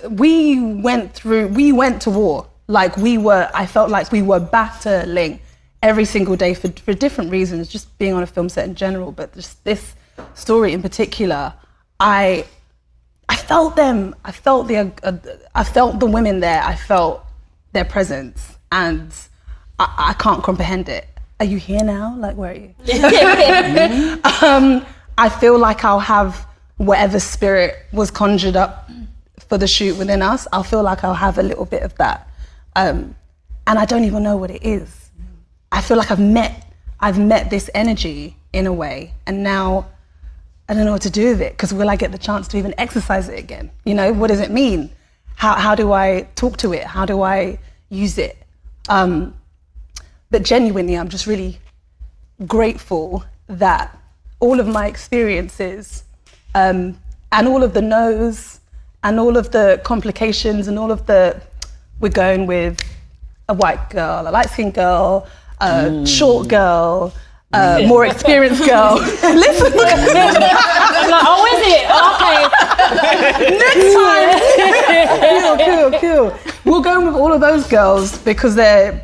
We went to war. Like I felt like we were battling every single day for different reasons, just being on a film set in general, but just this story in particular, I felt them. I felt the women there. I felt their presence, and I can't comprehend it. Are you here now? Like, where are you? I feel like I'll have whatever spirit was conjured up for the shoot within us. I'll feel like I'll have a little bit of that. And I don't even know what it is. I feel like I've met this energy in a way, and now I don't know what to do with it, because will I get the chance to even exercise it again? You know, what does it mean? How do I talk to it? How do I use it? But genuinely, I'm just really grateful that all of my experiences and all of the no's all of the complications and all of the, we're going with a white girl, a light-skinned girl, a short girl, a more experienced girl. Listen. I'm like, oh, is it? Okay. Next time. Cool. We'll go with all of those girls because they're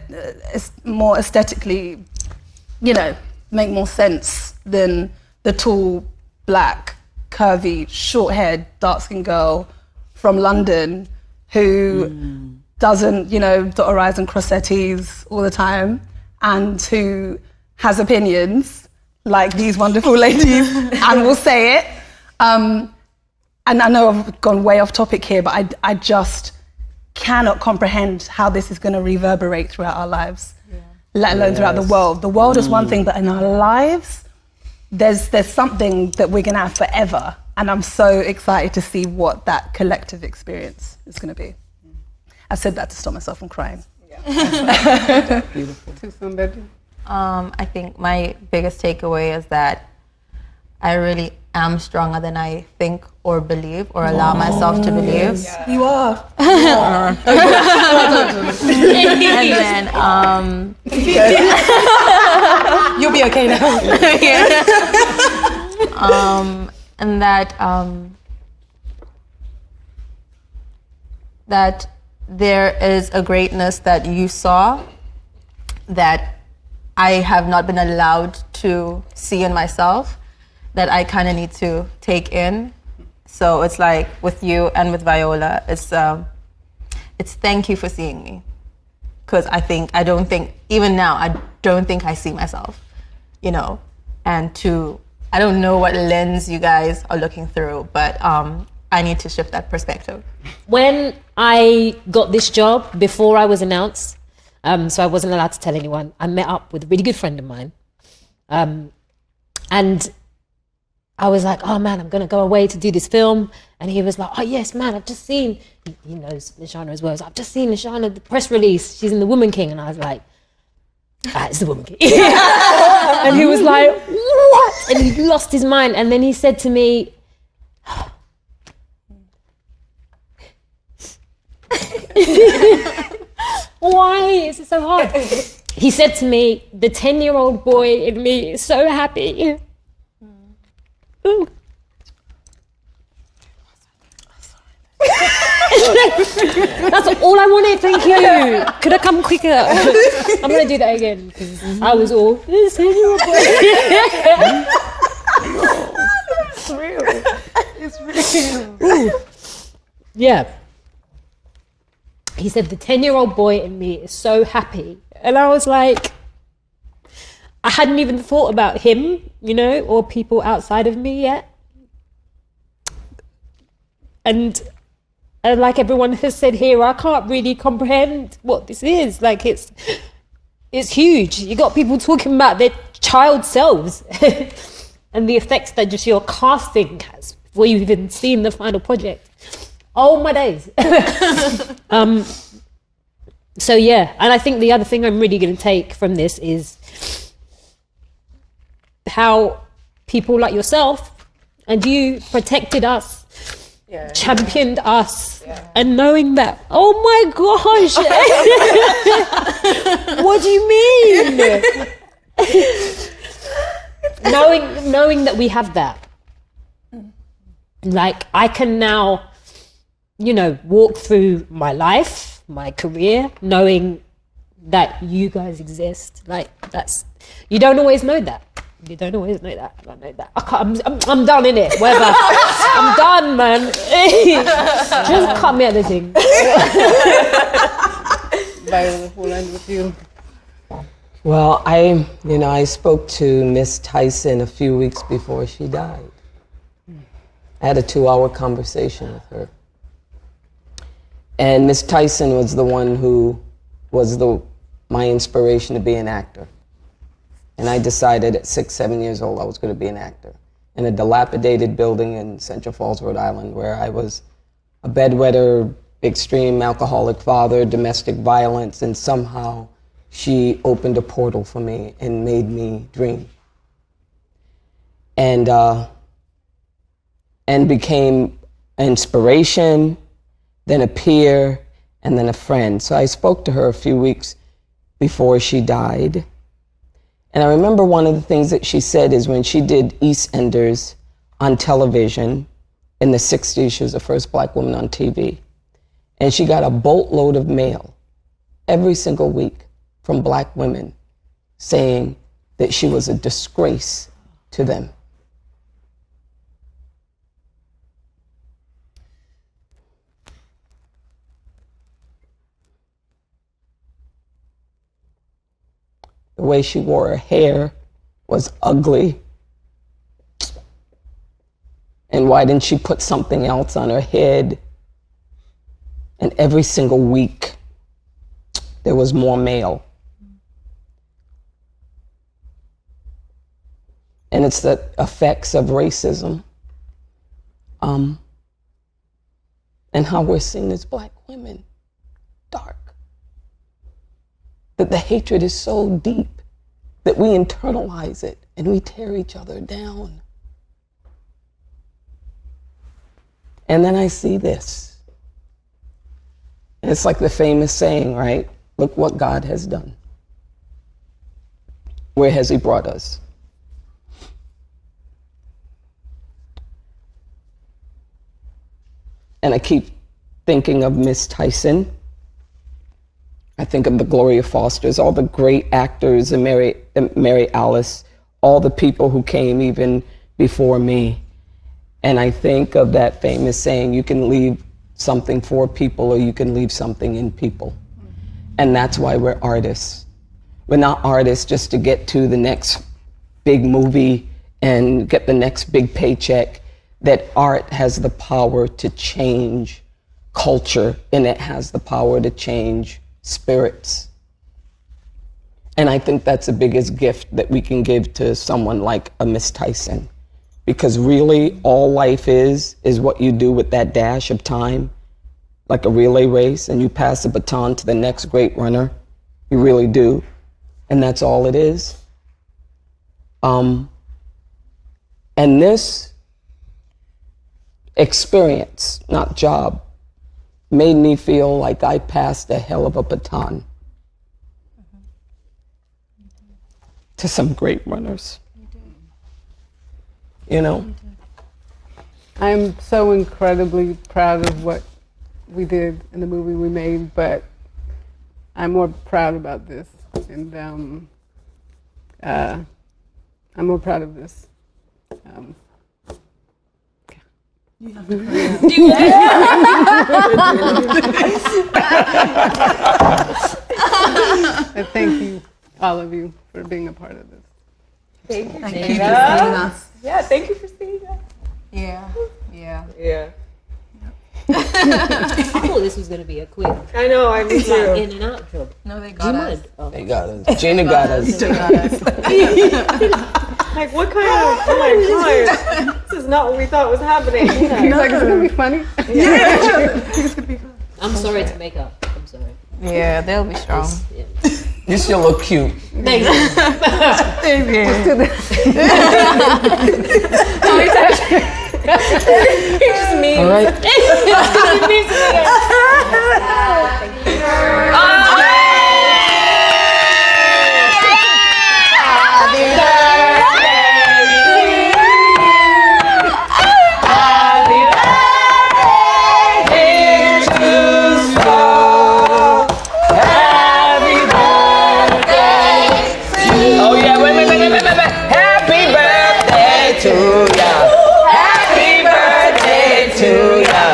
more aesthetically, you know, make more sense than the tall, black, curvy, short-haired, dark-skinned girl from London who doesn't, you know, dot her I's and cross her T's all the time, and who has opinions like these wonderful ladies and will say it. And I know I've gone way off topic here, but I just cannot comprehend how this is going to reverberate throughout our lives, let alone throughout the world. The world is one thing, but in our lives, there's something that we're going to have forever. And I'm so excited to see what that collective experience is going to be. I said that to stop myself from crying. Beautiful. Too soon, baby. I think my biggest takeaway is that I really am stronger than I think or believe or allow myself to believe. Yeah. You are. And then You'll be okay now. and that that there is a greatness that you saw that I have not been allowed to see in myself, that I kind of need to take in. So it's like with you and with Viola, it's thank you for seeing me, because I don't think even now I don't think I see myself, you know, and I don't know what lens you guys are looking through, but I need to shift that perspective. When I got this job, before I was announced, so I wasn't allowed to tell anyone, I met up with a really good friend of mine. And I was like, oh man, I'm going to go away to do this film. And he was like, oh yes, man, I've just seen, he knows Lashana as well. I've just seen Lashana, the press release. She's in The Woman King. And I was like, it's The Woman King. And he was like, what? And he lost his mind. And then he said to me, why is it so hard? He said to me, the 10-year-old boy in me is so happy. Ooh. That's all I wanted, thank you. Could I come quicker? I'm going to do that again, because I was all, this 10-year-old boy. It's real. It's real. Ooh. Yeah. He said, the 10-year-old boy in me is so happy. And I was like, I hadn't even thought about him, you know, or people outside of me yet. And like everyone has said here, I can't really comprehend what this is. Like, it's huge. You got people talking about their child selves and the effects that just your casting has before you've even seen the final project. Oh my days. So yeah, and I think the other thing I'm really going to take from this is how people like yourself and you protected us, championed us, and knowing that, oh my gosh, what do you mean? knowing that we have that, like I can now, you know, walk through my life, my career, knowing that you guys exist. Like you don't always know that. You don't always know that. I don't know that. I'm done in it. Whatever. I'm done, man. Just cut me at the thing. Viola, we'll end with you. Well, I spoke to Miss Tyson a few weeks before she died. I had a 2-hour conversation with her. And Miss Tyson was the one who was my inspiration to be an actor. And I decided at 6, 7 years old I was going to be an actor in a dilapidated building in Central Falls, Rhode Island, where I was a bedwetter, extreme alcoholic father, domestic violence, and somehow she opened a portal for me and made me dream. And became inspiration, then a peer, and then a friend. So I spoke to her a few weeks before she died. And I remember one of the things that she said is when she did EastEnders on television in the 60s, she was the first Black woman on TV. And she got a boatload of mail every single week from Black women saying that she was a disgrace to them. The way she wore her hair was ugly. And why didn't she put something else on her head? And every single week, there was more mail. And it's the effects of racism and how we're seen as Black women, dark. That the hatred is so deep that we internalize it and we tear each other down. And then I see this. And it's like the famous saying, right? Look what God has done. Where has He brought us? And I keep thinking of Miss Tyson. I think of the Gloria Fosters, all the great actors, and Mary Alice, all the people who came even before me. And I think of that famous saying, you can leave something for people or you can leave something in people. And that's why we're artists. We're not artists just to get to the next big movie and get the next big paycheck. That art has the power to change culture, and it has the power to change spirits. And I think that's the biggest gift that we can give to someone like a Miss Tyson. Because really, all life is what you do with that dash of time, like a relay race, and you pass the baton to the next great runner. You really do. And that's all it is. And this experience, not job, made me feel like I passed a hell of a baton to some great runners. You know? I'm so incredibly proud of what we did in the movie we made, but I'm more proud about this. And I'm more proud of this. You have to pray. And thank you, all of you, for being a part of this. Thank you. Thank you for seeing us. Yeah, thank you for seeing us. Yeah, yeah. Yeah. I thought this was going to be a quick I know, I me like, too. in and out job. No, they Do got you us. mind? Oh. They got us. Gina got us. They got us. Like, what kind of, oh my God, this is not what we thought was happening. He's like, it's gonna be funny. I'm sorry to make up. I'm sorry. Yeah, they'll be strong. Yeah. You still look cute. Thank you. Just me. All right. Oh yeah, wait. Happy birthday to ya. Happy birthday to ya.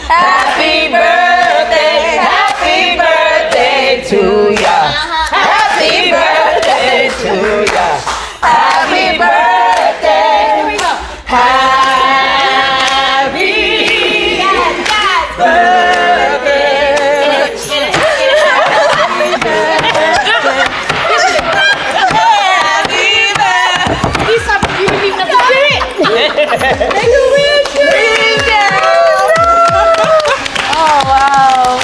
Happy birthday to ya. Happy birthday to ya. Happy birthday. Here we go. Happy Oh, wow.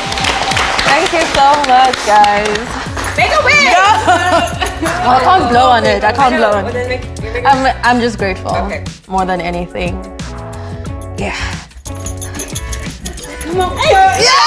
Thank you so much, guys. Make a wish! Oh, I can't blow on it. I can't blow on Well, it. then make I'm just grateful. Okay. More than anything. Yeah. come on. Hey.